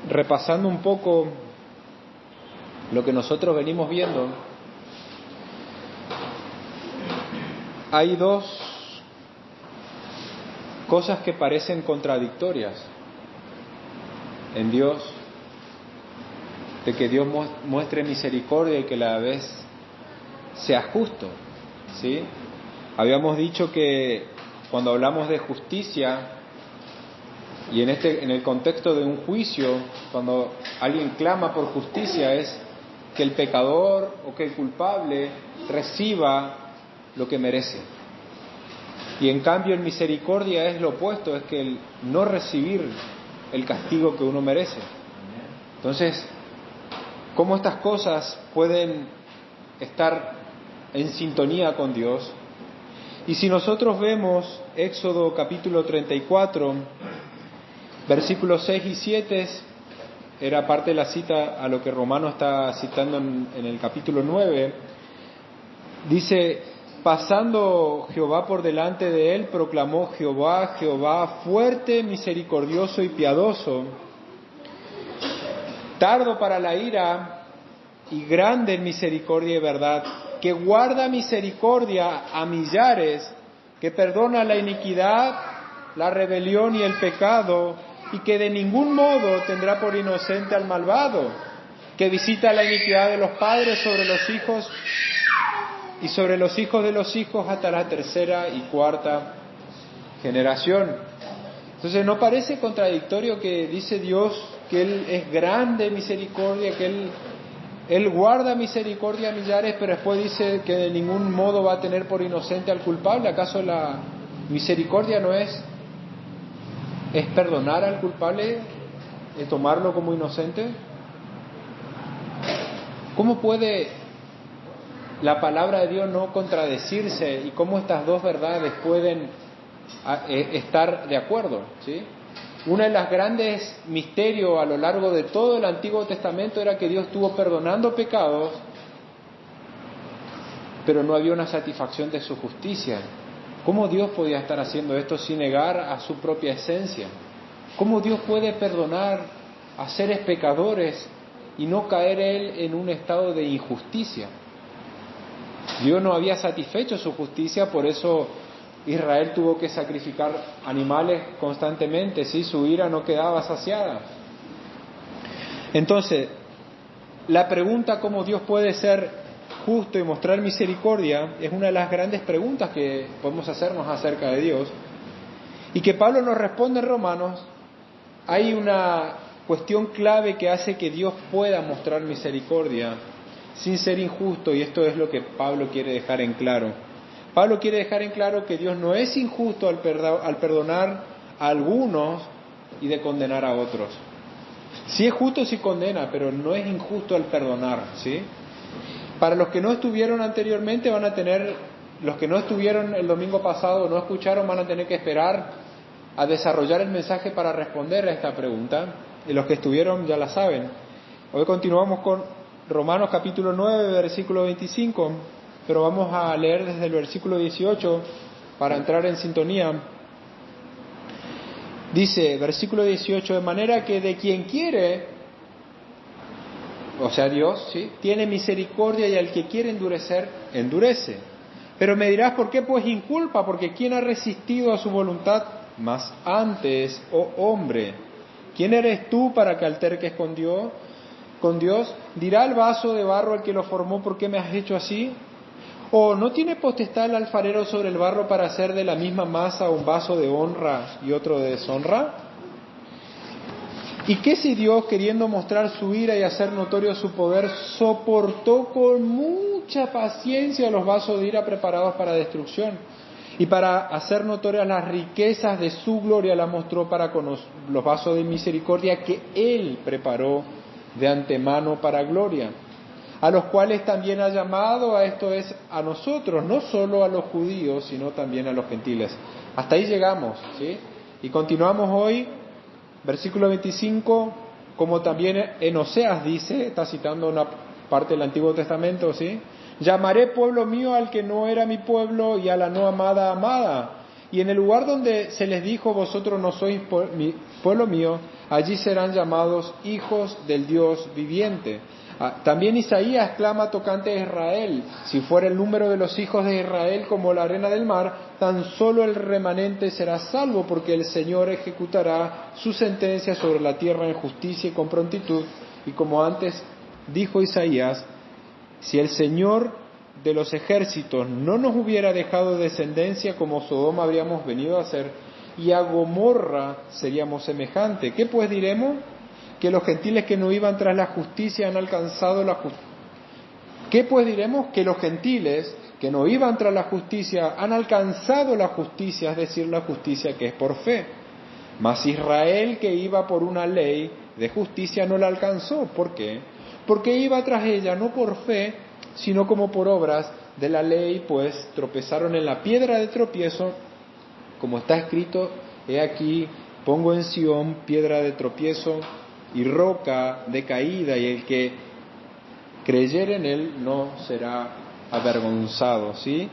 repasando un poco lo que nosotros venimos viendo, hay dos cosas que parecen contradictorias en Dios, de que Dios muestre misericordia y que a la vez sea justo, ¿sí? Habíamos dicho que cuando hablamos de justicia, y en el contexto de un juicio, cuando alguien clama por justicia, es que el pecador o que el culpable reciba lo que merece. Y en cambio en misericordia es lo opuesto, es que el no recibir el castigo que uno merece. Entonces, ¿cómo estas cosas pueden estar en sintonía con Dios? Y si nosotros vemos Éxodo capítulo 34, versículos 6 y 7, era parte de la cita a lo que Romano está citando en el capítulo 9, dice: pasando Jehová por delante de él, proclamó Jehová, Jehová, fuerte, misericordioso y piadoso, tardo para la ira y grande en misericordia y verdad, que guarda misericordia a millares, que perdona la iniquidad, la rebelión y el pecado, y que de ningún modo tendrá por inocente al malvado, que visita la iniquidad de los padres sobre los hijos y sobre los hijos de los hijos hasta la tercera y cuarta generación. Entonces, ¿no parece contradictorio que dice Dios que Él es grande en misericordia, que Él guarda misericordia a millares, pero después dice que de ningún modo va a tener por inocente al culpable? ¿Acaso la misericordia no es perdonar al culpable, es tomarlo como inocente? ¿Cómo puede la palabra de Dios no contradecirse, y cómo estas dos verdades pueden estar de acuerdo, ¿sí? Uno de los grandes misterios a lo largo de todo el Antiguo Testamento era que Dios estuvo perdonando pecados, pero no había una satisfacción de su justicia. ¿Cómo Dios podía estar haciendo esto sin negar a su propia esencia? ¿Cómo Dios puede perdonar a seres pecadores y no caer Él en un estado de injusticia? Dios no había satisfecho su justicia, por eso Israel tuvo que sacrificar animales constantemente, ¿sí? Su ira no quedaba saciada. Entonces, la pregunta cómo Dios puede ser justo y mostrar misericordia es una de las grandes preguntas que podemos hacernos acerca de Dios, y que Pablo nos responde en Romanos. Hay una cuestión clave que hace que Dios pueda mostrar misericordia sin ser injusto, y esto es lo que Pablo quiere dejar en claro. Pablo quiere dejar en claro que Dios no es injusto al perdonar a algunos y de condenar a otros. Sí es justo si condena, pero no es injusto al perdonar, ¿sí? Para los que no estuvieron anteriormente los que no estuvieron el domingo pasado, no escucharon, van a tener que esperar a desarrollar el mensaje para responder a esta pregunta, y los que estuvieron ya la saben. Hoy continuamos con Romanos capítulo 9, versículo 25, pero vamos a leer desde el versículo 18 para entrar en sintonía. Dice, versículo 18, de manera que de quien quiere, o sea Dios, ¿sí?, tiene misericordia, y al que quiere endurecer, endurece. Pero me dirás, ¿por qué pues inculpa? Porque ¿quién ha resistido a su voluntad? Mas antes, oh hombre, ¿quién eres tú para que alterques con Dios? ¿Dirá el vaso de barro al que lo formó, ¿por qué me has hecho así? ¿O no tiene potestad el alfarero sobre el barro para hacer de la misma masa un vaso de honra y otro de deshonra? ¿Y qué si Dios, queriendo mostrar su ira y hacer notorio su poder, soportó con mucha paciencia los vasos de ira preparados para destrucción? Y para hacer notorias las riquezas de su gloria la mostró para con los vasos de misericordia que Él preparó de antemano para gloria, a los cuales también ha llamado, a esto es, a nosotros, no solo a los judíos, sino también a los gentiles. Hasta ahí llegamos, ¿sí? Y continuamos hoy, versículo 25, como también en Oseas dice, está citando una parte del Antiguo Testamento, ¿sí? Llamaré pueblo mío al que no era mi pueblo, y a la no amada, amada. Y en el lugar donde se les dijo, vosotros no sois pueblo mío, allí serán llamados hijos del Dios viviente. También Isaías clama tocante a Israel: si fuera el número de los hijos de Israel como la arena del mar, tan solo el remanente será salvo, porque el Señor ejecutará su sentencia sobre la tierra en justicia y con prontitud. Y como antes dijo Isaías, si el Señor de los ejércitos no nos hubiera dejado descendencia, como Sodoma habríamos venido a ser, y a Gomorra seríamos semejante. ¿Qué pues diremos? Que los gentiles que no iban tras la justicia han alcanzado la justicia. ¿Qué pues diremos? Que los gentiles que no iban tras la justicia han alcanzado la justicia, es decir, la justicia que es por fe. Mas Israel, que iba por una ley de justicia, no la alcanzó. ¿Por qué? Porque iba tras ella no por fe, sino como por obras de la ley, pues tropezaron en la piedra de tropiezo, como está escrito: he aquí, pongo en Sión piedra de tropiezo y roca de caída, y el que creyere en él no será avergonzado. ¿Sí?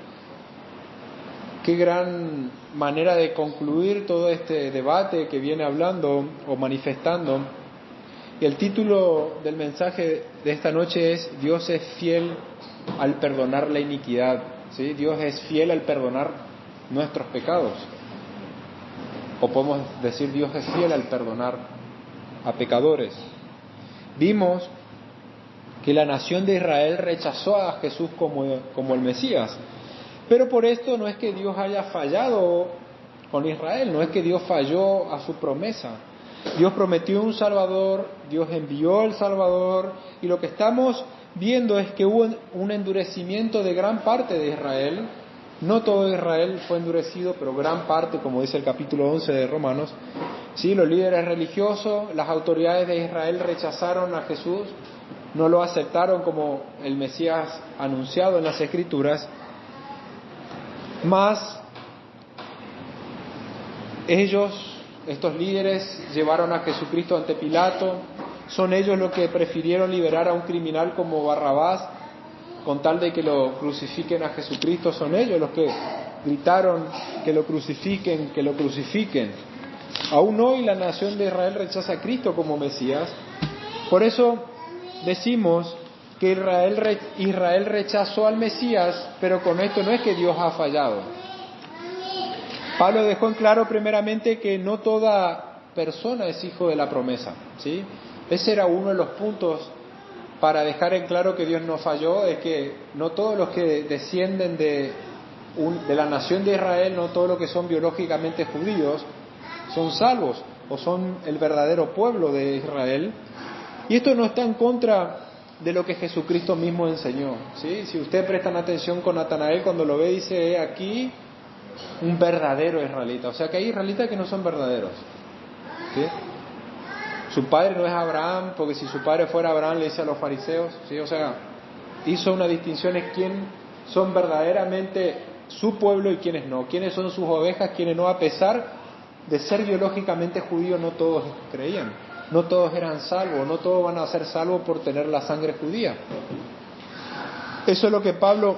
Qué gran manera de concluir todo este debate que viene hablando o manifestando. Y el título del mensaje de esta noche es: Dios es fiel al perdonar la iniquidad. ¿Sí? Dios es fiel al perdonar nuestros pecados. O podemos decir: Dios es fiel al perdonar a pecadores. Vimos que la nación de Israel rechazó a Jesús como el Mesías. Pero por esto no es que Dios haya fallado con Israel, no es que Dios falló a su promesa. Dios prometió un Salvador, Dios envió el Salvador, y lo que estamos viendo es que hubo un endurecimiento de gran parte de Israel. No todo Israel fue endurecido, pero gran parte, como dice el capítulo 11 de Romanos. Sí, los líderes religiosos, las autoridades de Israel rechazaron a Jesús, no lo aceptaron como el Mesías anunciado en las Escrituras. Mas ellos, estos líderes, llevaron a Jesucristo ante Pilato. Son ellos los que prefirieron liberar a un criminal como Barrabás con tal de que lo crucifiquen a Jesucristo. Son ellos los que gritaron que lo crucifiquen, que lo crucifiquen. Aún hoy la nación de Israel rechaza a Cristo como Mesías. Por eso decimos que Israel rechazó al Mesías, pero con esto no es que Dios ha fallado. Pablo dejó en claro primeramente que no toda persona es hijo de la promesa, ¿sí? Ese era uno de los puntos para dejar en claro que Dios no falló, es que no todos los que descienden de la nación de Israel, no todos los que son biológicamente judíos, son salvos o son el verdadero pueblo de Israel. Y esto no está en contra de lo que Jesucristo mismo enseñó, ¿sí? Si ustedes prestan atención con Natanael, cuando lo ve, dice: aquí un verdadero israelita. O sea que hay israelitas que no son verdaderos, ¿sí? Su padre no es Abraham, porque si su padre fuera Abraham, le dice a los fariseos, ¿sí? O sea, hizo una distinción en quién son verdaderamente su pueblo y quiénes no, quiénes son sus ovejas, quiénes no. A pesar de ser biológicamente judíos, no todos creían, no todos eran salvos, no todos van a ser salvos por tener la sangre judía. Eso es lo que Pablo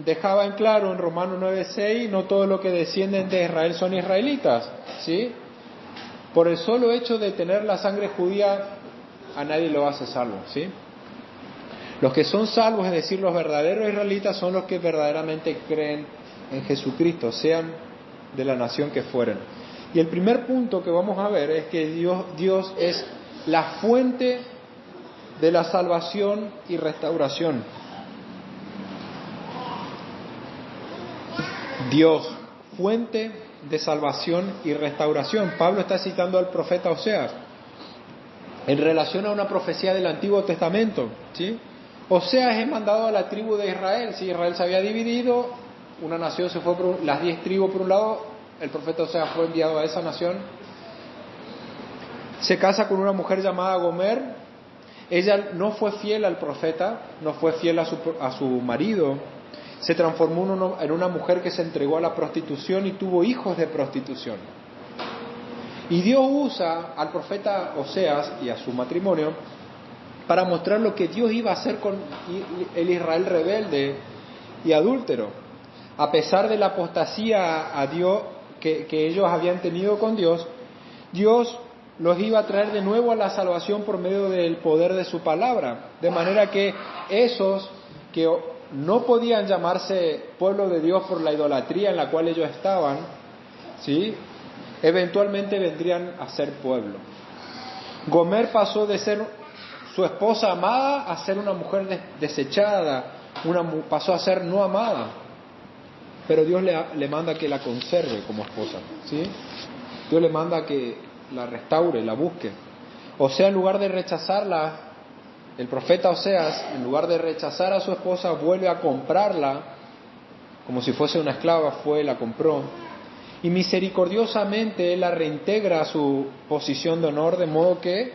dejaba en claro en Romanos 9:6, no todos los que descienden de Israel son israelitas, ¿sí? Por el solo hecho de tener la sangre judía, a nadie lo hace salvo, ¿sí? Los que son salvos, es decir, los verdaderos israelitas, son los que verdaderamente creen en Jesucristo, sean de la nación que fueren. Y el primer punto que vamos a ver es que Dios es la fuente de la salvación y restauración. Dios, fuente de salvación y restauración. Pablo está citando al profeta Oseas en relación a una profecía del Antiguo Testamento, ¿sí? Oseas es mandado a la tribu de Israel. Si Israel se había dividido, una nación se fue por las 10 tribus por un lado, el profeta Oseas fue enviado a esa nación. Se casa con una mujer llamada Gomer. Ella no fue fiel al profeta, no fue fiel a su marido. Se transformó en una mujer que se entregó a la prostitución y tuvo hijos de prostitución. Y Dios usa al profeta Oseas y a su matrimonio para mostrar lo que Dios iba a hacer con el Israel rebelde y adúltero. A pesar de la apostasía a Dios que ellos habían tenido con Dios, Dios los iba a traer de nuevo a la salvación por medio del poder de su palabra. De manera que esos que no podían llamarse pueblo de Dios por la idolatría en la cual ellos estaban, ¿sí?, eventualmente vendrían a ser pueblo. Gomer pasó de ser su esposa amada a ser una mujer desechada, pasó a ser no amada, pero Dios le manda que la conserve como esposa, ¿sí? Dios le manda que la restaure, la busque. Osea, en lugar de rechazarla, el profeta Oseas, en lugar de rechazar a su esposa, vuelve a comprarla, como si fuese una esclava, la compró, y misericordiosamente Él la reintegra a su posición de honor, de modo que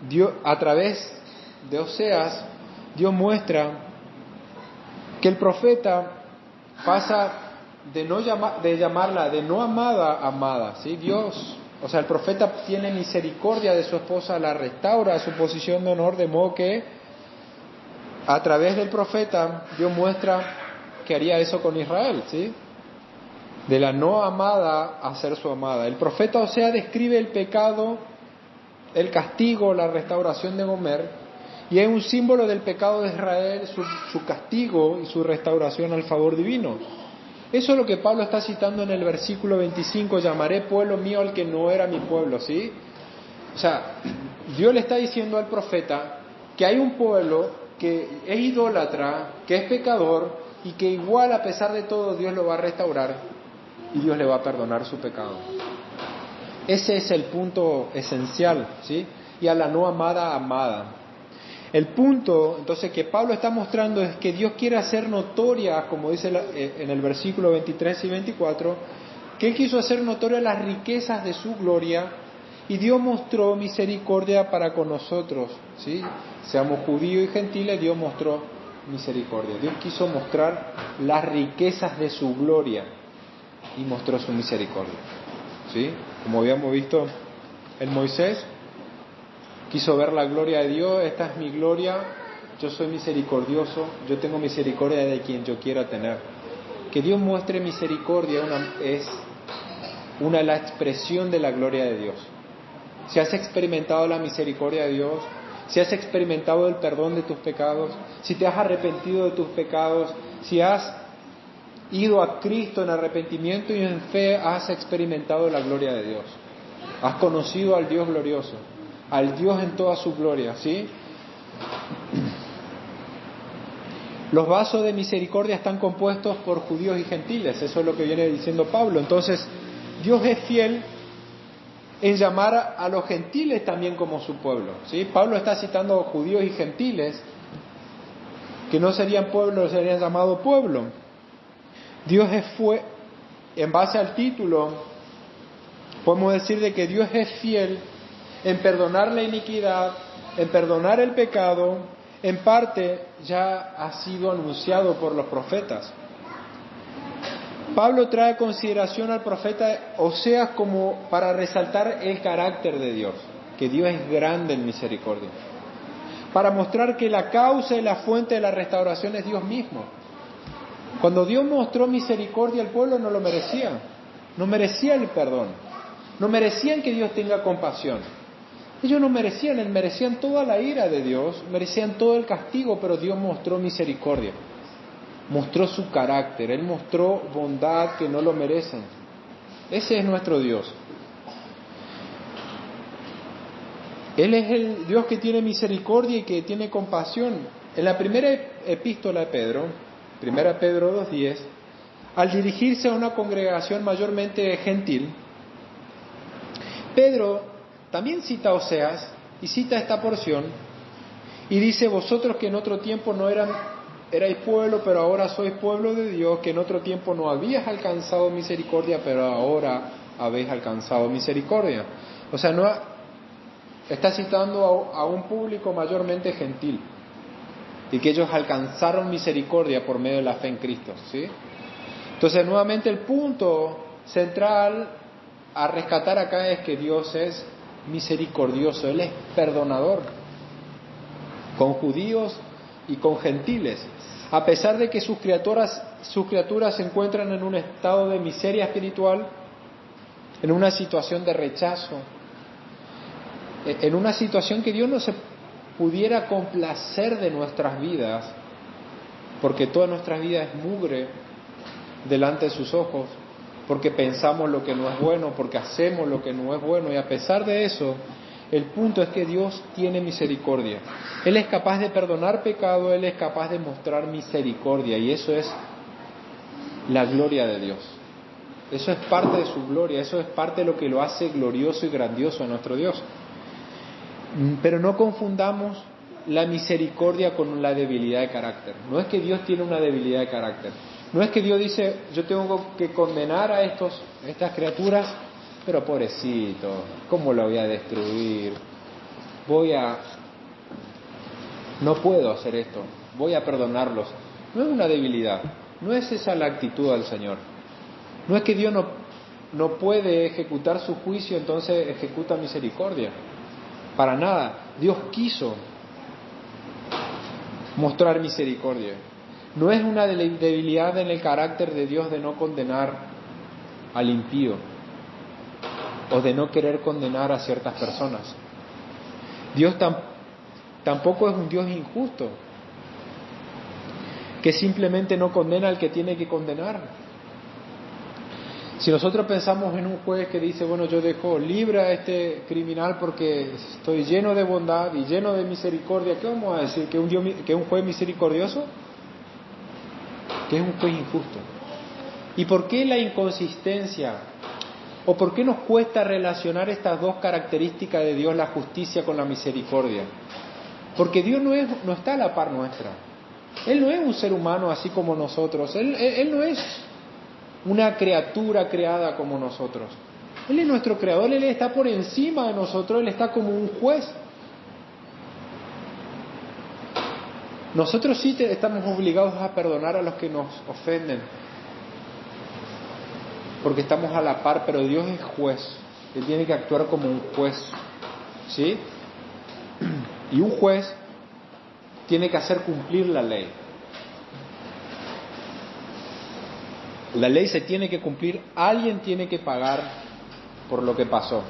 Dios, a través de Oseas, Dios muestra que el profeta pasa de llamarla de no amada a amada, ¿sí? Dios, o sea, el profeta tiene misericordia de su esposa, la restaura a su posición de honor, de modo que a través del profeta Dios muestra que haría eso con Israel, ¿sí? De la no amada a ser su amada. El profeta Oseas describe el pecado, el castigo, la restauración de Gomer, y es un símbolo del pecado de Israel, su castigo y su restauración al favor divino. Eso es lo que Pablo está citando en el versículo 25, llamaré pueblo mío al que no era mi pueblo, ¿sí? O sea, Dios le está diciendo al profeta que hay un pueblo que es idólatra, que es pecador, y que igual a pesar de todo Dios lo va a restaurar y Dios le va a perdonar su pecado. Ese es el punto esencial, ¿sí? Y a la no amada, amada. El punto, entonces, que Pablo está mostrando es que Dios quiere hacer notoria, como dice en el versículo 23 y 24, que Él quiso hacer notoria las riquezas de su gloria, y Dios mostró misericordia para con nosotros, ¿sí? Seamos judíos y gentiles, Dios mostró misericordia. Dios quiso mostrar las riquezas de su gloria y mostró su misericordia, ¿sí? Como habíamos visto en Moisés, quiso ver la gloria de Dios. Esta es mi gloria, yo soy misericordioso, yo tengo misericordia de quien yo quiera tener. Que Dios muestre misericordia es la expresión de la gloria de Dios. Si has experimentado la misericordia de Dios, si has experimentado el perdón de tus pecados, si te has arrepentido de tus pecados, si has ido a Cristo en arrepentimiento y en fe, has experimentado la gloria de Dios. Has conocido al Dios glorioso, al Dios en toda su gloria, ¿sí? Los vasos de misericordia están compuestos por judíos y gentiles, eso es lo que viene diciendo Pablo. Entonces, Dios es fiel en llamar a los gentiles también como su pueblo, ¿sí? Pablo está citando judíos y gentiles que no serían pueblo, serían llamados pueblo. Dios fue, en base al título, podemos decir de que Dios es fiel en perdonar la iniquidad, en perdonar el pecado. En parte ya ha sido anunciado por los profetas. Pablo trae consideración al profeta Oseas como para resaltar el carácter de Dios, que Dios es grande en misericordia, para mostrar que la causa y la fuente de la restauración es Dios mismo. Cuando Dios mostró misericordia al pueblo, no lo merecían, no merecían el perdón, no merecían que Dios tenga compasión. Ellos no merecían, merecían toda la ira de Dios, merecían todo el castigo, pero Dios mostró misericordia. Mostró su carácter, Él mostró bondad que no lo merecen. Ese es nuestro Dios. Él es el Dios que tiene misericordia y que tiene compasión. En la primera epístola de Pedro, 1 Pedro 2:10, al dirigirse a una congregación mayormente gentil, Pedro también cita a Oseas y cita esta porción y dice: vosotros que en otro tiempo no erais pueblo, pero ahora sois pueblo de Dios, que en otro tiempo no habías alcanzado misericordia, pero ahora habéis alcanzado misericordia. O sea, está citando a un público mayormente gentil y que ellos alcanzaron misericordia por medio de la fe en Cristo, ¿sí? Entonces, nuevamente el punto central a rescatar acá es que Dios es misericordioso, Él es perdonador con judíos y con gentiles. A pesar de que sus criaturas se encuentran en un estado de miseria espiritual, en una situación de rechazo, en una situación que Dios no se pudiera complacer de nuestras vidas, porque toda nuestra vida es mugre delante de sus ojos, porque pensamos lo que no es bueno, porque hacemos lo que no es bueno, y a pesar de eso, el punto es que Dios tiene misericordia. Él es capaz de perdonar pecado, Él es capaz de mostrar misericordia, y eso es la gloria de Dios. Eso es parte de su gloria, eso es parte de lo que lo hace glorioso y grandioso a nuestro Dios. Pero no confundamos la misericordia con la debilidad de carácter. No es que Dios tiene una debilidad de carácter. No es que Dios dice, yo tengo que condenar a estas criaturas, pero pobrecito, ¿cómo lo voy a destruir? No puedo hacer esto, voy a perdonarlos. No es una debilidad, no es esa la actitud del Señor. No es que Dios no puede ejecutar su juicio, entonces ejecuta misericordia. Para nada, Dios quiso mostrar misericordia. No es una debilidad en el carácter de Dios de no condenar al impío o de no querer condenar a ciertas personas. Dios tampoco es un Dios injusto que simplemente no condena al que tiene que condenar. Si nosotros pensamos en un juez que dice, bueno, yo dejo libre a este criminal porque estoy lleno de bondad y lleno de misericordia, ¿qué vamos a decir? ¿Que un juez misericordioso? Que es un juez injusto. ¿Y por qué la inconsistencia? ¿O por qué nos cuesta relacionar estas dos características de Dios, la justicia con la misericordia? Porque Dios no está a la par nuestra. Él no es un ser humano así como nosotros. Él no es una criatura creada como nosotros. Él es nuestro creador, Él está por encima de nosotros, Él está como un juez. Nosotros sí estamos obligados a perdonar a los que nos ofenden, porque estamos a la par, pero Dios es juez. Él tiene que actuar como un juez, ¿sí? Y un juez tiene que hacer cumplir la ley. La ley se tiene que cumplir, alguien tiene que pagar por lo que pasó.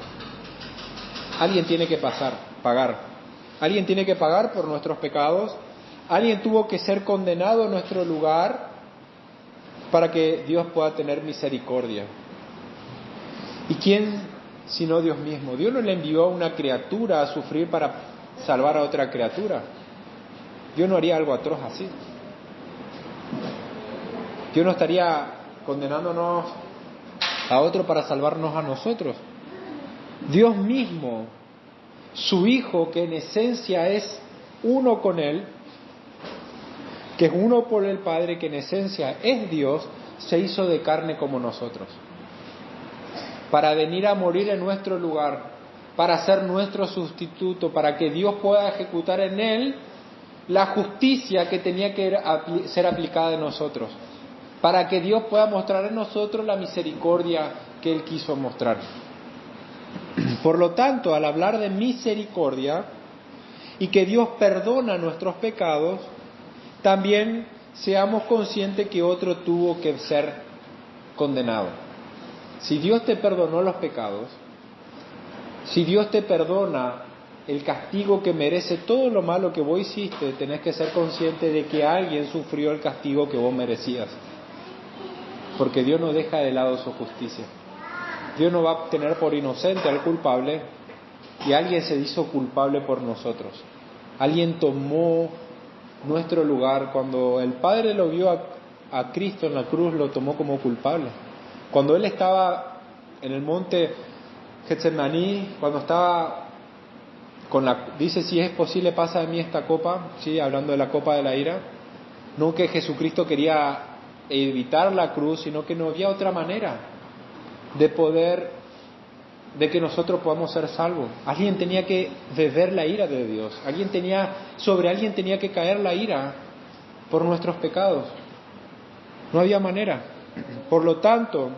Alguien tiene que pagar. Alguien tiene que pagar por nuestros pecados. Alguien tuvo que ser condenado en nuestro lugar para que Dios pueda tener misericordia. ¿Y quién sino Dios mismo? Dios no le envió a una criatura a sufrir para salvar a otra criatura. Dios no haría algo atroz así. Dios no estaría condenándonos a otro para salvarnos a nosotros. Dios mismo, su Hijo, que en esencia es uno con Él, que es uno por el Padre, que en esencia es Dios, se hizo de carne como nosotros, para venir a morir en nuestro lugar, para ser nuestro sustituto, para que Dios pueda ejecutar en Él la justicia que tenía que ser aplicada en nosotros, para que Dios pueda mostrar en nosotros la misericordia que Él quiso mostrar. Por lo tanto, al hablar de misericordia y que Dios perdona nuestros pecados, también seamos conscientes que otro tuvo que ser condenado. Si Dios te perdonó los pecados, si Dios te perdona el castigo que merece todo lo malo que vos hiciste, tenés que ser consciente de que alguien sufrió el castigo que vos merecías. Porque Dios no deja de lado su justicia. Dios no va a tener por inocente al culpable, y alguien se hizo culpable por nosotros. Alguien tomó nuestro lugar. Cuando el Padre lo vio a Cristo en la cruz, lo tomó como culpable. Cuando Él estaba en el monte Getsemaní, cuando estaba dice, si es posible, pasa de mí esta copa, ¿sí? Hablando de la copa de la ira. No que Jesucristo quería evitar la cruz, sino que no había otra manera de que nosotros podamos ser salvos. Alguien tenía que beber la ira de Dios. Sobre alguien tenía que caer la ira por nuestros pecados. No había manera. Por lo tanto,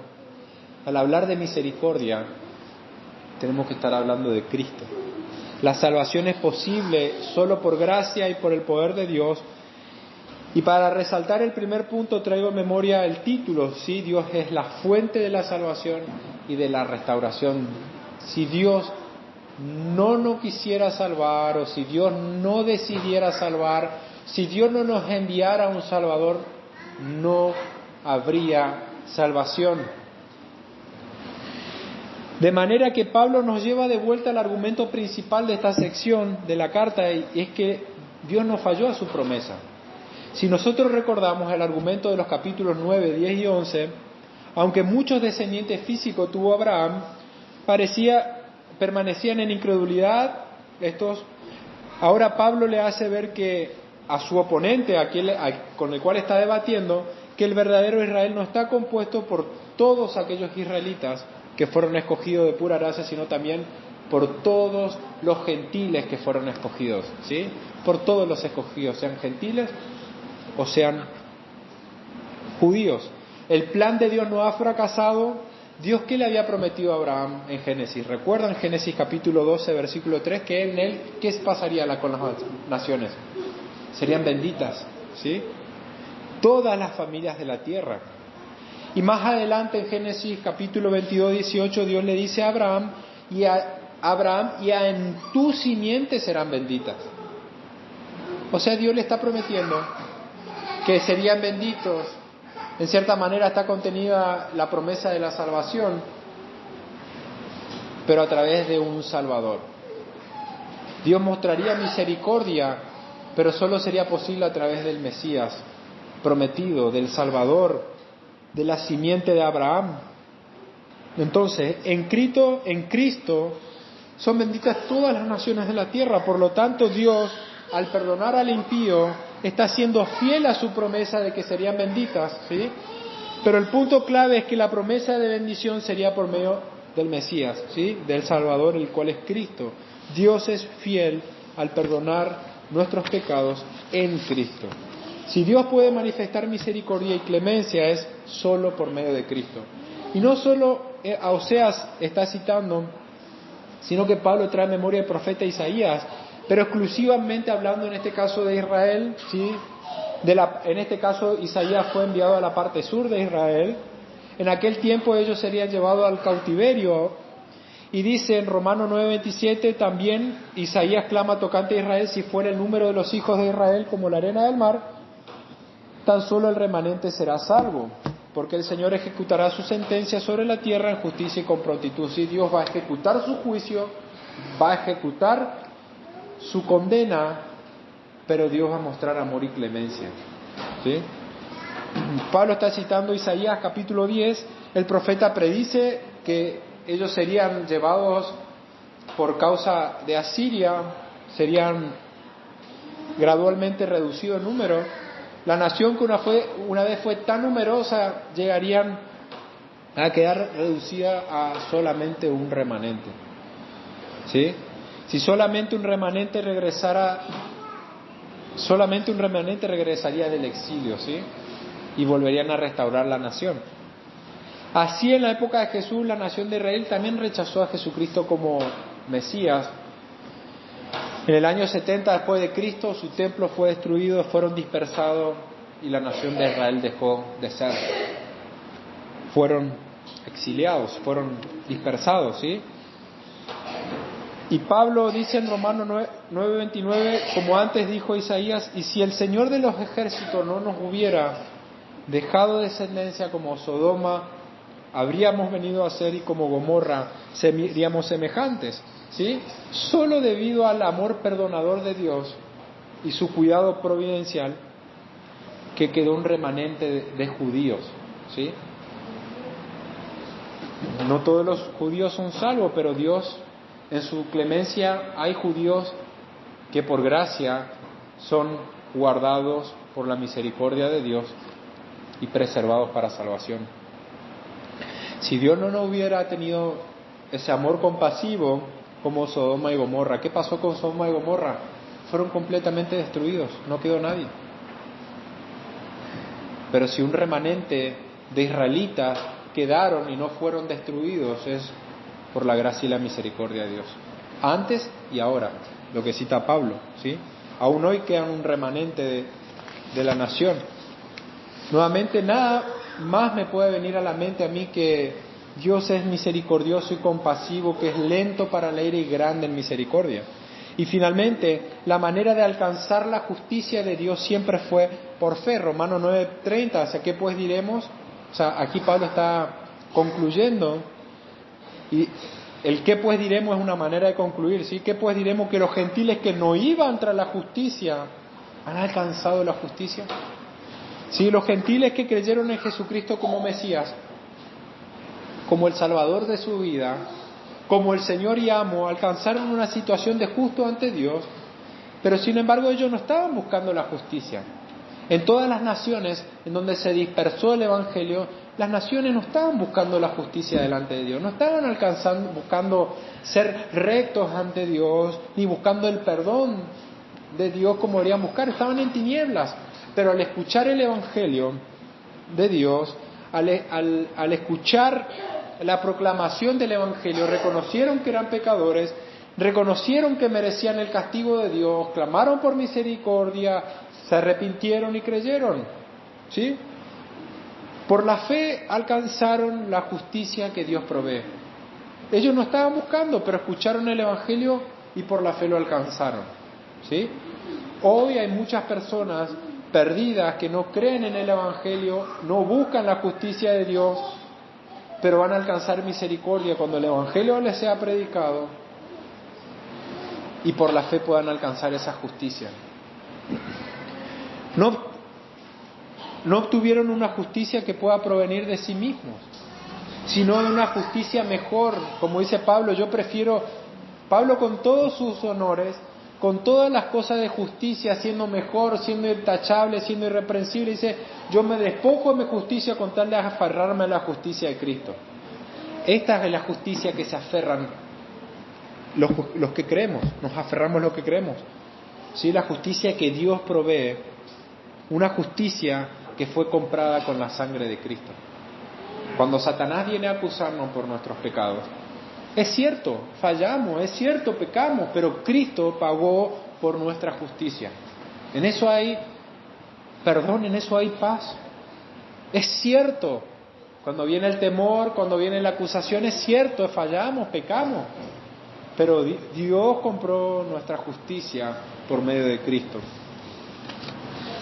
al hablar de misericordia, tenemos que estar hablando de Cristo. La salvación es posible solo por gracia y por el poder de Dios. Y para resaltar el primer punto traigo en memoria el título, ¿sí? Dios es la fuente de la salvación y de la restauración. Si Dios no nos quisiera salvar, o si Dios no decidiera salvar, si Dios no nos enviara un Salvador, no habría salvación. De manera que Pablo nos lleva de vuelta al argumento principal de esta sección de la carta, y es que Dios no falló a su promesa. Si nosotros recordamos el argumento de los capítulos 9, 10 y 11, aunque muchos descendientes físicos tuvo Abraham, permanecían en incredulidad estos. Ahora Pablo le hace ver que a su oponente, con el cual está debatiendo, que el verdadero Israel no está compuesto por todos aquellos israelitas que fueron escogidos de pura gracia, sino también por todos los gentiles que fueron escogidos, ¿sí? Por todos los escogidos, sean gentiles o sean judíos. El plan de Dios no ha fracasado. Dios, ¿qué le había prometido a Abraham en Génesis? ¿Recuerdan Génesis capítulo 12, versículo 3? Que en él, ¿qué pasaría con las naciones? Serían benditas, ¿sí? Todas las familias de la tierra. Y más adelante en Génesis capítulo 22, 18, Dios le dice a Abraham, y en tu simiente serán benditas. O sea, Dios le está prometiendo que serían benditos. En cierta manera está contenida la promesa de la salvación, pero a través de un Salvador. Dios mostraría misericordia, pero solo sería posible a través del Mesías prometido, del Salvador, de la simiente de Abraham. Entonces, en Cristo son benditas todas las naciones de la tierra. Por lo tanto, Dios, al perdonar al impío, está siendo fiel a su promesa de que serían benditas, ¿sí? Pero el punto clave es que la promesa de bendición sería por medio del Mesías, ¿sí? Del Salvador, el cual es Cristo. Dios es fiel al perdonar nuestros pecados en Cristo. Si Dios puede manifestar misericordia y clemencia, es solo por medio de Cristo. Y no solo a Oseas está citando, sino que Pablo trae memoria del profeta Isaías, pero exclusivamente hablando en este caso de Israel, ¿sí? En este caso Isaías fue enviado a la parte sur de Israel. En aquel tiempo ellos serían llevados al cautiverio, y dice en Romanos 9:27 también Isaías clama tocante a Israel: si fuera el número de los hijos de Israel como la arena del mar, tan solo el remanente será salvo, porque el Señor ejecutará su sentencia sobre la tierra en justicia y con prontitud. Si Dios va a ejecutar su juicio, va a ejecutar su condena, pero Dios va a mostrar amor y clemencia, ¿sí? Pablo está citando Isaías capítulo 10. El profeta predice que ellos serían llevados por causa de Asiria, serían gradualmente reducidos en número. La nación que una vez fue tan numerosa, llegarían a quedar reducida a solamente un remanente, ¿sí? Si solamente un remanente regresaría del exilio, ¿sí? Y volverían a restaurar la nación. Así en la época de Jesús, la nación de Israel también rechazó a Jesucristo como Mesías. En el año 70 después de Cristo, su templo fue destruido, fueron dispersados y la nación de Israel dejó de ser. Fueron exiliados, fueron dispersados, ¿sí? Y Pablo dice en Romanos 9:29, como antes dijo Isaías: y si el Señor de los ejércitos no nos hubiera dejado descendencia como Sodoma, habríamos venido a ser, y como Gomorra seríamos semejantes, ¿sí? Solo debido al amor perdonador de Dios y su cuidado providencial que quedó un remanente de judíos, ¿sí? No todos los judíos son salvos, pero Dios, en su clemencia, hay judíos que por gracia son guardados por la misericordia de Dios y preservados para salvación. Si Dios no hubiera tenido ese amor compasivo como Sodoma y Gomorra, ¿qué pasó con Sodoma y Gomorra? Fueron completamente destruidos, no quedó nadie. Pero si un remanente de israelitas quedaron y no fueron destruidos, es por la gracia y la misericordia de Dios, antes y ahora, lo que cita Pablo, ¿sí? Aún hoy quedan un remanente de la nación. Nuevamente, nada más me puede venir a la mente a mí que Dios es misericordioso y compasivo, que es lento para la ira y grande en misericordia. Y finalmente, la manera de alcanzar la justicia de Dios siempre fue por fe. Romanos 9:30, o sea, ¿qué pues diremos? O sea, aquí Pablo está concluyendo, y el qué pues diremos es una manera de concluir, ¿sí? ¿Qué pues diremos? Que los gentiles que no iban tras la justicia han alcanzado la justicia. Sí, los gentiles que creyeron en Jesucristo como Mesías, como el Salvador de su vida, como el Señor y amo, alcanzaron una situación de justo ante Dios, pero sin embargo ellos no estaban buscando la justicia. En todas las naciones en donde se dispersó el Evangelio, las naciones no estaban buscando la justicia delante de Dios, no estaban buscando ser rectos ante Dios, ni buscando el perdón de Dios como deberían buscar, estaban en tinieblas. Pero al escuchar el Evangelio de Dios, al escuchar la proclamación del Evangelio, reconocieron que eran pecadores, reconocieron que merecían el castigo de Dios, clamaron por misericordia, se arrepintieron y creyeron, ¿sí? Por la fe alcanzaron la justicia que Dios provee. Ellos no estaban buscando, pero escucharon el Evangelio y por la fe lo alcanzaron, ¿sí? Hoy hay muchas personas perdidas que no creen en el Evangelio, no buscan la justicia de Dios, pero van a alcanzar misericordia cuando el Evangelio les sea predicado y por la fe puedan alcanzar esa justicia. No obtuvieron una justicia que pueda provenir de sí mismos, sino de una justicia mejor. Como dice Pablo, Pablo con todos sus honores, con todas las cosas de justicia, siendo mejor, siendo intachable, siendo irreprensible, dice, yo me despojo de mi justicia con tal de aferrarme a la justicia de Cristo. Esta es la justicia que se aferran los que creemos, nos aferramos a lo que creemos. ¿Sí? La justicia que Dios provee, una justicia que fue comprada con la sangre de Cristo. Cuando Satanás viene a acusarnos por nuestros pecados, es cierto, fallamos, es cierto, pecamos, pero Cristo pagó por nuestra justicia. En eso hay perdón, en eso hay paz. Es cierto, cuando viene el temor, cuando viene la acusación, es cierto, fallamos, pecamos, pero Dios compró nuestra justicia por medio de Cristo.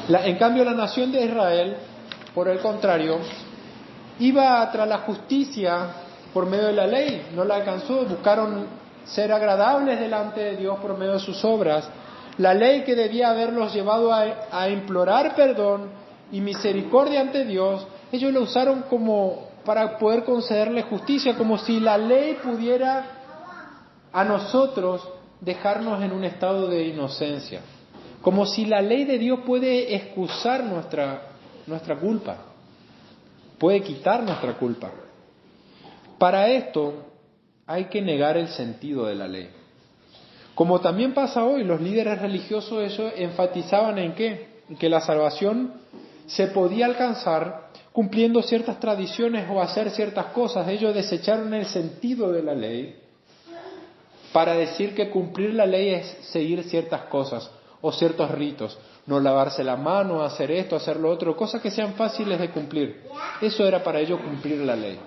En cambio, la nación de Israel, por el contrario, iba tras la justicia por medio de la ley, no la alcanzó, buscaron ser agradables delante de Dios por medio de sus obras. La ley que debía haberlos llevado a implorar perdón y misericordia ante Dios, ellos lo usaron como para poder concederle justicia, como si la ley pudiera a nosotros dejarnos en un estado de inocencia, como si la ley de Dios puede excusar nuestra culpa, puede quitar nuestra culpa. Para esto hay que negar el sentido de la ley. Como también pasa hoy, los líderes religiosos ellos enfatizaban en ¿qué? En que la salvación se podía alcanzar cumpliendo ciertas tradiciones o hacer ciertas cosas. Ellos desecharon el sentido de la ley para decir que cumplir la ley es seguir ciertas cosas o ciertos ritos, no lavarse la mano, hacer esto, hacer lo otro, cosas que sean fáciles de cumplir. Eso era para ellos cumplir la ley.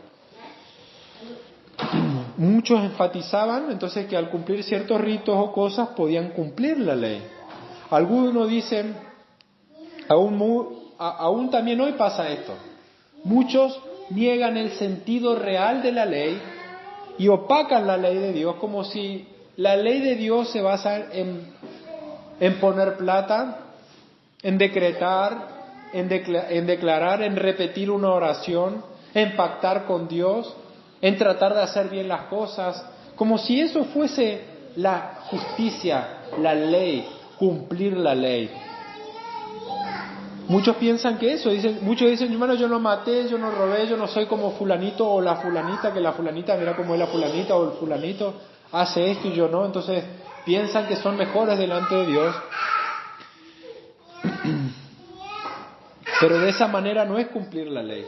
Muchos enfatizaban entonces que al cumplir ciertos ritos o cosas podían cumplir la ley. Algunos dicen, aún también hoy pasa esto. Muchos niegan el sentido real de la ley y opacan la ley de Dios como si la ley de Dios se basa en poner plata, en decretar, en declarar, en repetir una oración, en pactar con Dios, en tratar de hacer bien las cosas, como si eso fuese la justicia, la ley, cumplir la ley. Muchos piensan que eso, muchos dicen, hermano, yo no maté, yo no robé, yo no soy como fulanito o la fulanita, que la fulanita, mira cómo es la fulanita o el fulanito, hace esto y yo no, entonces piensan que son mejores delante de Dios. Pero de esa manera no es cumplir la ley.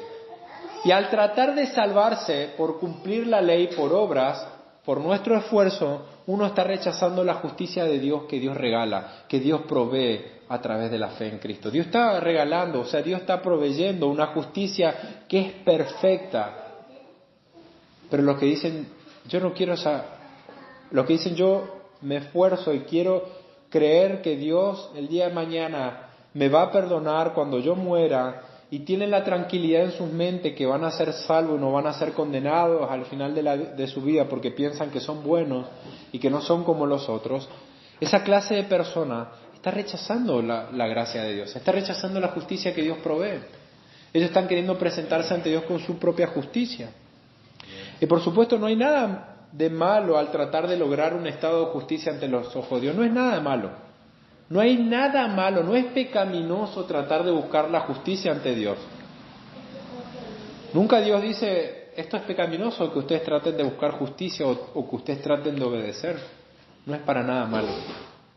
Y al tratar de salvarse por cumplir la ley por obras, por nuestro esfuerzo, uno está rechazando la justicia de Dios que Dios regala, que Dios provee a través de la fe en Cristo. Dios está regalando, o sea, Dios está proveyendo una justicia que es perfecta. Pero los que dicen, yo no quiero los que dicen, yo me esfuerzo y quiero creer que Dios el día de mañana me va a perdonar cuando yo muera, y tienen la tranquilidad en sus mentes que van a ser salvos y no van a ser condenados al final de su vida porque piensan que son buenos y que no son como los otros, esa clase de persona está rechazando la gracia de Dios, está rechazando la justicia que Dios provee. Ellos están queriendo presentarse ante Dios con su propia justicia. Y por supuesto no hay nada de malo al tratar de lograr un estado de justicia ante los ojos de Dios, no es nada de malo. No hay nada malo, no es pecaminoso tratar de buscar la justicia ante Dios. Nunca Dios dice, esto es pecaminoso que ustedes traten de buscar justicia o que ustedes traten de obedecer. No es para nada malo,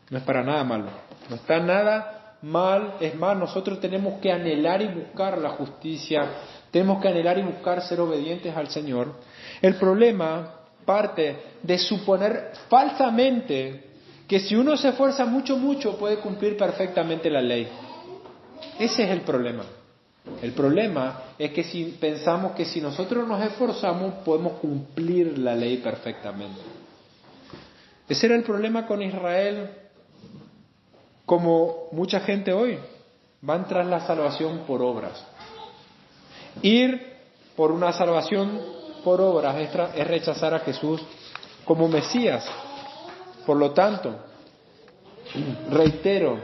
no es para nada malo, no está nada mal. Es más, nosotros tenemos que anhelar y buscar la justicia, tenemos que anhelar y buscar ser obedientes al Señor. El problema parte de suponer falsamente que si uno se esfuerza mucho puede cumplir perfectamente la ley. Ese es el problema. El problema es que si pensamos que si nosotros nos esforzamos podemos cumplir la ley perfectamente. Ese era el problema con Israel, como mucha gente hoy. Van tras la salvación por obras. Ir por una salvación por obras es rechazar a Jesús como Mesías. Por lo tanto, reitero,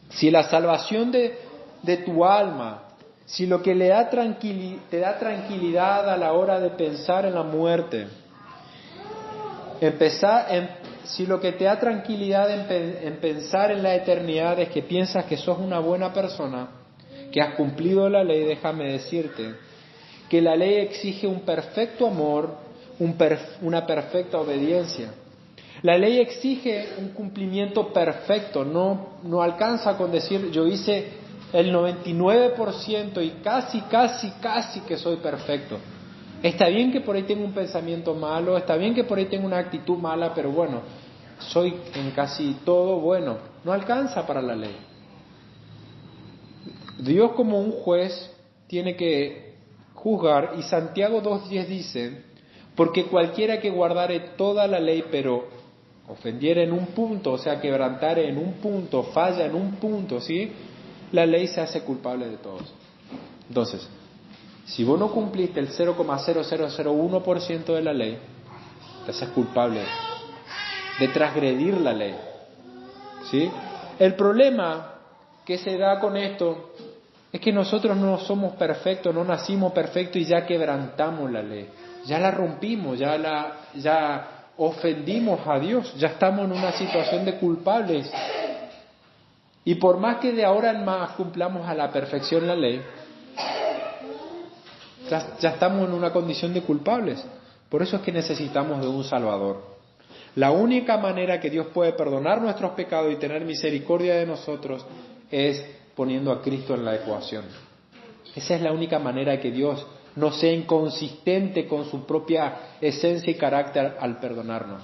si la salvación de tu alma, si lo que te da tranquilidad a la hora de pensar en la muerte, si lo que te da tranquilidad en pensar en la eternidad es que piensas que sos una buena persona, que has cumplido la ley, déjame decirte que la ley exige un perfecto amor, una perfecta obediencia. La ley exige un cumplimiento perfecto, no alcanza con decir yo hice el 99% y casi que soy perfecto. Está bien que por ahí tengo un pensamiento malo, está bien que por ahí tengo una actitud mala, pero bueno, soy en casi todo bueno. No alcanza para la ley. Dios como un juez tiene que juzgar, y Santiago 2:10 dice, porque cualquiera que guardare toda la ley pero ofendiera en un punto, o sea, quebrantare en un punto, falla en un punto, ¿sí? La ley se hace culpable de todos. Entonces, si vos no cumpliste el 0,0001% de la ley, te haces culpable de transgredir la ley, ¿sí? El problema que se da con esto es que nosotros no somos perfectos, no nacimos perfectos y ya quebrantamos la ley, ya la rompimos, ya ofendimos a Dios, ya estamos en una situación de culpables. Y por más que de ahora en más cumplamos a la perfección la ley, ya estamos en una condición de culpables. Por eso es que necesitamos de un Salvador. La única manera que Dios puede perdonar nuestros pecados y tener misericordia de nosotros es poniendo a Cristo en la ecuación. Esa es la única manera que Dios no sea inconsistente con su propia esencia y carácter al perdonarnos.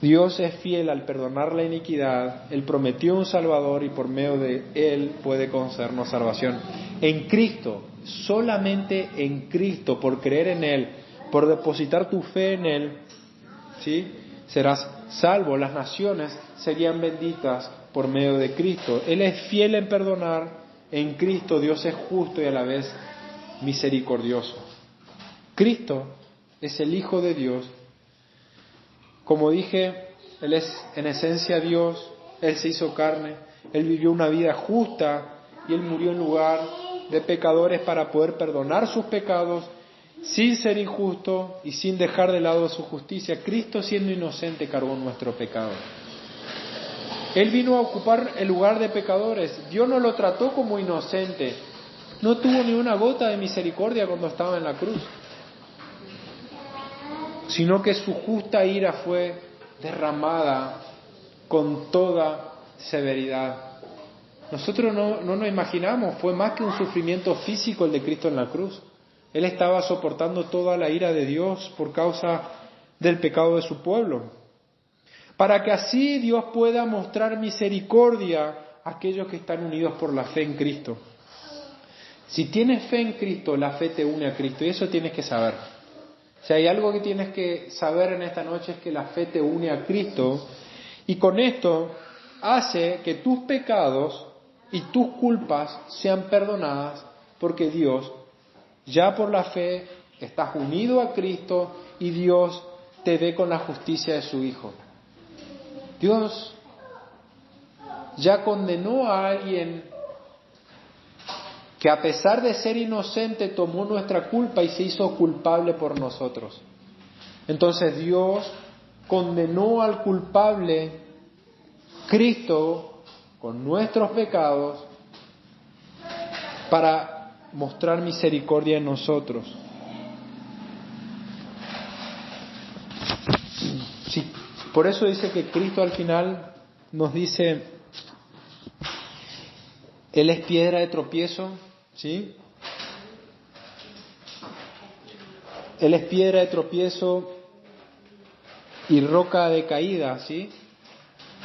Dios es fiel al perdonar la iniquidad. Él prometió un Salvador y por medio de Él puede concedernos salvación. En Cristo, solamente en Cristo, por creer en Él, por depositar tu fe en Él, ¿sí? Serás salvo. Las naciones serían benditas por medio de Cristo. Él es fiel en perdonar. En Cristo Dios es justo y a la vez misericordioso. Cristo es el Hijo de Dios. Como dije, Él es en esencia Dios, Él se hizo carne, Él vivió una vida justa y Él murió en lugar de pecadores para poder perdonar sus pecados sin ser injusto y sin dejar de lado su justicia. Cristo, siendo inocente, cargó nuestro pecado. Él vino a ocupar el lugar de pecadores. Dios no lo trató como inocente. No tuvo ni una gota de misericordia cuando estaba en la cruz, sino que su justa ira fue derramada con toda severidad. Nosotros no nos imaginamos, fue más que un sufrimiento físico el de Cristo en la cruz. Él estaba soportando toda la ira de Dios por causa del pecado de su pueblo, para que así Dios pueda mostrar misericordia a aquellos que están unidos por la fe en Cristo. Si tienes fe en Cristo, la fe te une a Cristo, y eso tienes que saber. Si hay algo que tienes que saber en esta noche es que la fe te une a Cristo y con esto hace que tus pecados y tus culpas sean perdonadas porque Dios, ya por la fe, estás unido a Cristo y Dios te ve con la justicia de su Hijo. Dios ya condenó a alguien que a pesar de ser inocente tomó nuestra culpa y se hizo culpable por nosotros. Entonces Dios condenó al culpable, Cristo, con nuestros pecados, para mostrar misericordia en nosotros. Sí, por eso dice que Cristo al final nos dice, Él es piedra de tropiezo, ¿sí? Él es piedra de tropiezo y roca de caída, ¿sí?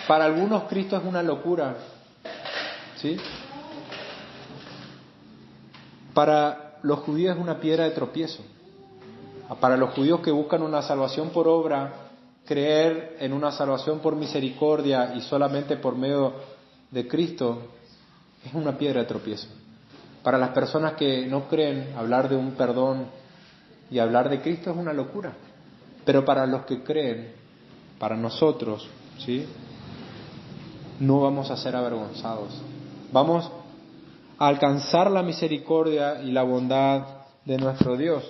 Para algunos Cristo es una locura, ¿sí? Para los judíos es una piedra de tropiezo. Para los judíos que buscan una salvación por obra, creer en una salvación por misericordia y solamente por medio de Cristo es una piedra de tropiezo. Para las personas que no creen, hablar de un perdón y hablar de Cristo es una locura. Pero para los que creen, para nosotros, ¿sí?, no vamos a ser avergonzados. Vamos a alcanzar la misericordia y la bondad de nuestro Dios.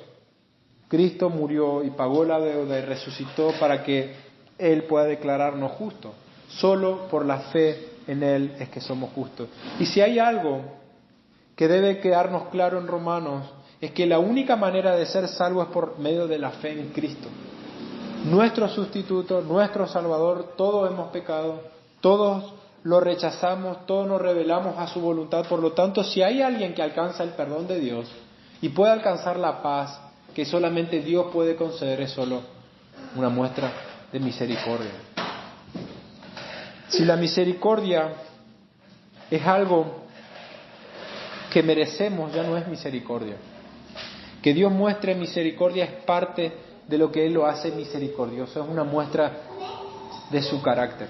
Cristo murió y pagó la deuda y resucitó para que Él pueda declararnos justos. Solo por la fe en Él es que somos justos. Y si hay algo que debe quedarnos claro en Romanos, es que la única manera de ser salvo es por medio de la fe en Cristo. Nuestro sustituto, nuestro Salvador, todos hemos pecado, todos lo rechazamos, todos nos rebelamos a su voluntad. Por lo tanto, si hay alguien que alcanza el perdón de Dios y puede alcanzar la paz que solamente Dios puede conceder, es solo una muestra de misericordia. Si la misericordia es algo que merecemos, ya no es misericordia. Que Dios muestre misericordia es parte de lo que Él lo hace misericordioso, es una muestra de su carácter.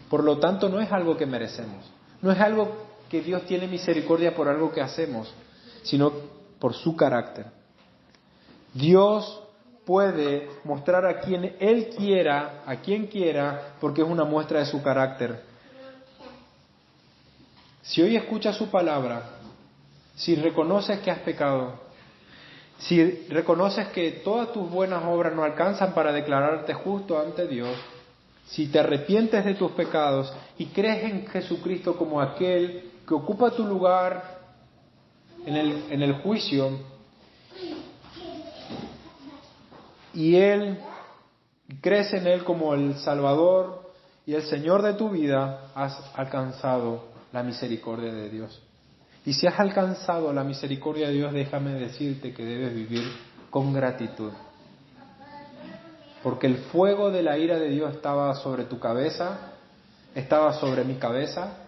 Por lo tanto, no es algo que merecemos, no es algo que Dios tiene misericordia por algo que hacemos, sino por su carácter. Dios puede mostrar a quien Él quiera, a quien quiera, porque es una muestra de su carácter. Si hoy escuchas su palabra, si reconoces que has pecado, si reconoces que todas tus buenas obras no alcanzan para declararte justo ante Dios, si te arrepientes de tus pecados y crees en Jesucristo como aquel que ocupa tu lugar en el juicio, y crees en Él como el Salvador y el Señor de tu vida, has alcanzado la misericordia de Dios. Y si has alcanzado la misericordia de Dios, déjame decirte que debes vivir con gratitud. Porque el fuego de la ira de Dios estaba sobre tu cabeza, estaba sobre mi cabeza,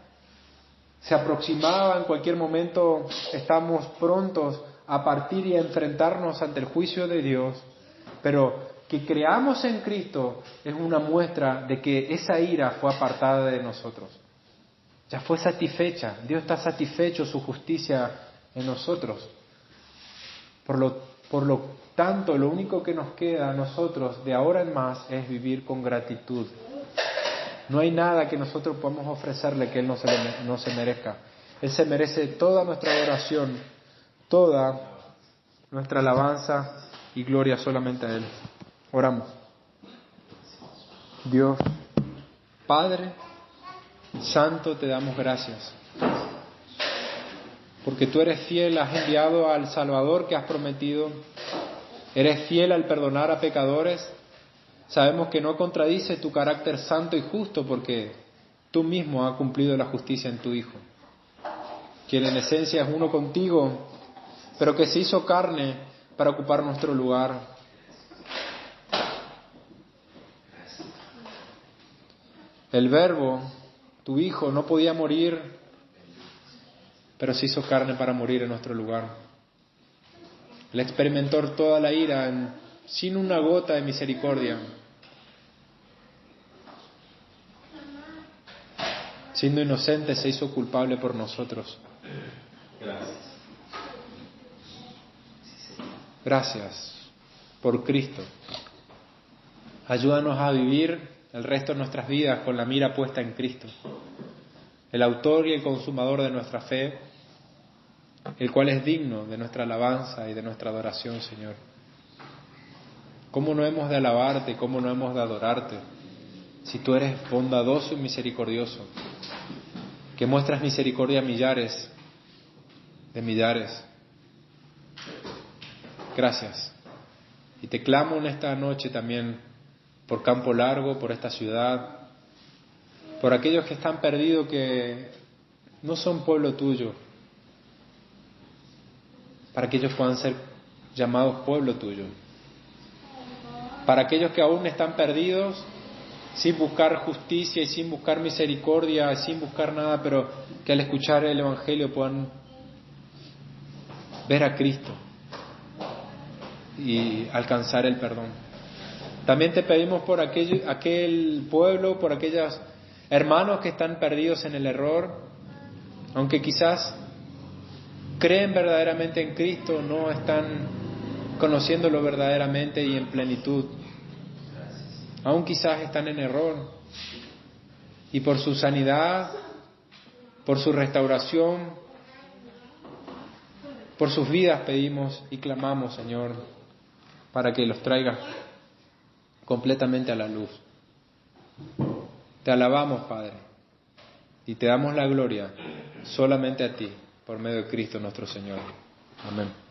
se aproximaba en cualquier momento, estamos prontos a partir y a enfrentarnos ante el juicio de Dios, pero que creamos en Cristo es una muestra de que esa ira fue apartada de nosotros. Ya fue satisfecha, Dios está satisfecho, su justicia en nosotros. Por lo tanto, lo único que nos queda a nosotros de ahora en más es vivir con gratitud. No hay nada que nosotros podamos ofrecerle que Él no se merezca. Él se merece toda nuestra adoración, toda nuestra alabanza y gloria solamente a Él. Oramos. Dios, Padre Santo, te damos gracias. Porque tú eres fiel, has enviado al Salvador que has prometido. Eres fiel al perdonar a pecadores. Sabemos que no contradice tu carácter santo y justo porque tú mismo has cumplido la justicia en tu Hijo, quien en esencia es uno contigo, pero que se hizo carne para ocupar nuestro lugar. El Verbo, tu Hijo, no podía morir, pero se hizo carne para morir en nuestro lugar. Él experimentó toda la ira en sin una gota de misericordia. Siendo inocente se hizo culpable por nosotros. Gracias por Cristo. Ayúdanos a vivir el resto de nuestras vidas con la mira puesta en Cristo, el autor y el consumador de nuestra fe, el cual es digno de nuestra alabanza y de nuestra adoración, Señor. ¿Cómo no hemos de alabarte, cómo no hemos de adorarte, si tú eres bondadoso y misericordioso, que muestras misericordia a millares de millares? Gracias. Y te clamo en esta noche también por Campo Largo, por esta ciudad, por aquellos que están perdidos, que no son pueblo tuyo, para que ellos puedan ser llamados pueblo tuyo, para aquellos que aún están perdidos, sin buscar justicia y sin buscar misericordia, sin buscar nada, pero que al escuchar el Evangelio puedan ver a Cristo y alcanzar el perdón. También te pedimos por aquel pueblo, por aquellos hermanos que están perdidos en el error, aunque quizás creen verdaderamente en Cristo, no están conociéndolo verdaderamente y en plenitud. Aún quizás están en error. Y por su sanidad, por su restauración, por sus vidas pedimos y clamamos, Señor, para que los traigas completamente a la luz. Te alabamos, Padre, y te damos la gloria solamente a ti, por medio de Cristo nuestro Señor. Amén.